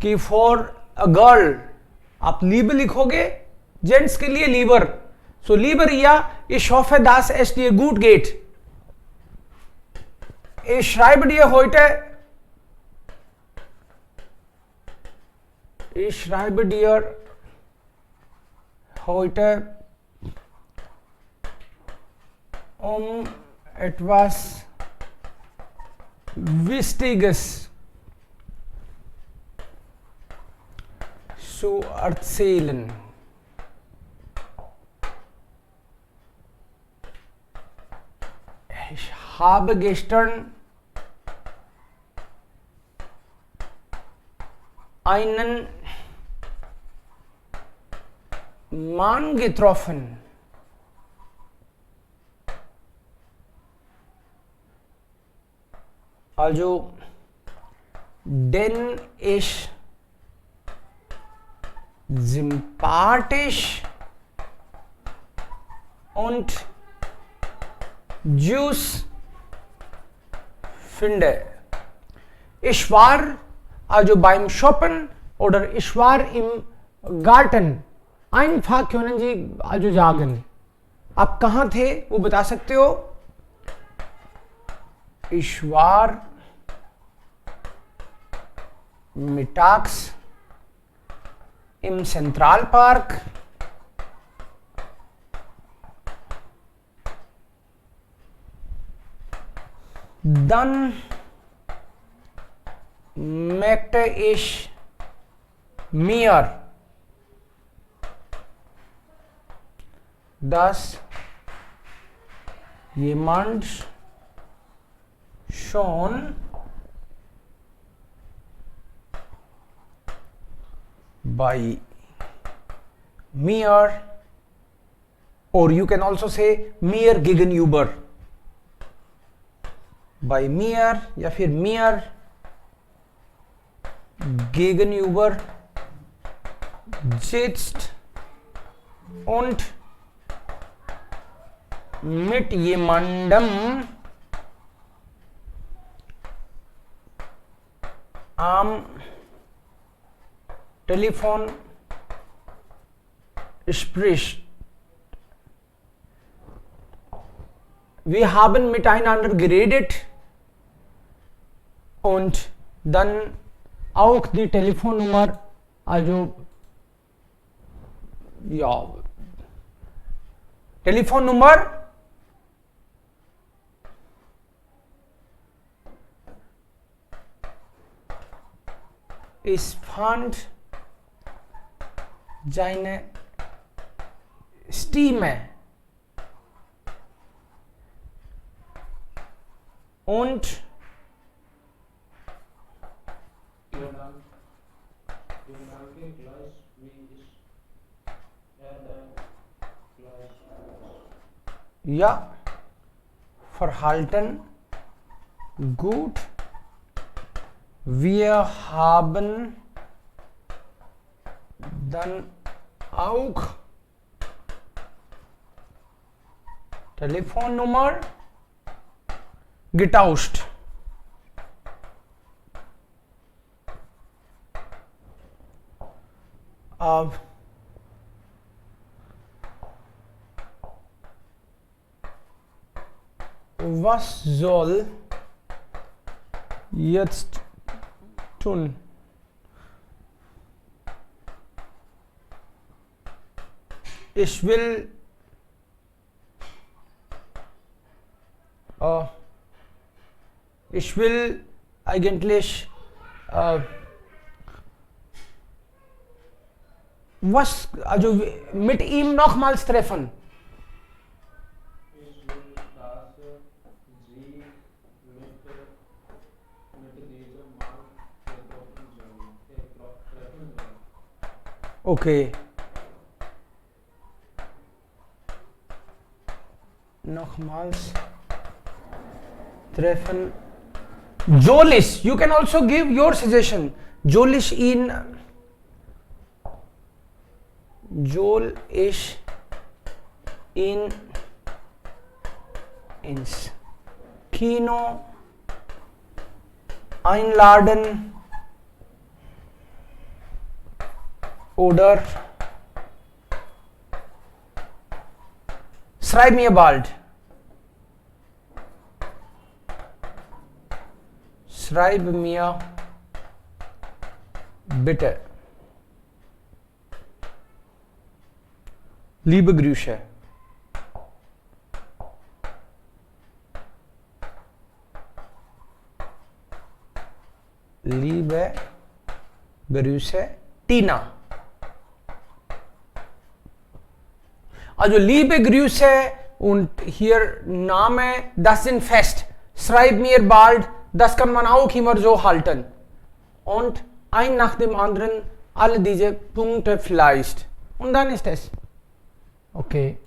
कि for a girl आप leap लिखोगे, जेंट्स के लिए लीवर, सो लीबर या ich hoffe, dass es dir gut geht. Ich schreibe dir heute etwas Wichtiges zu erzählen. Ich habe gestern einen Mann getroffen. Also, den ich sympathisch und süß finde. Ich war also beim Shoppen oder ich war im Garten. Einfach können Sie also sagen. आप कहाँ थे वो बता सकते हो. Ich war mittags im Zentralpark. Dann merkte ich mir, dass jemand schon bei mir, or you can also say mir gegenüber, bei mir या फिर mir gegenüber sitzt und mit jemandem am Telefon spricht. Wir haben miteinander geredet und dann auch die Telefonnummer, also ja, Telefonnummer ich fand seine Stimme und ja, Verhalten gut. Wir haben dann auch Telefonnummer getauscht. Was soll jetzt tun? Ich will eigentlich was, also mit ihm nochmals treffen. Okay. Nochmals treffen. Soll ich? You can also give your suggestion. Soll ich ihn ins Kino einladen? oder schreib mir bald. Schreib mir bitte. Liebe Grüße. Liebe Grüße, Tina. Also liebe Grüße und hier Name, das sind fest. Schreib mir bald, das kann man auch immer so halten. Und ein nach dem anderen alle diese Punkte vielleicht. Und dann ist es. Okay.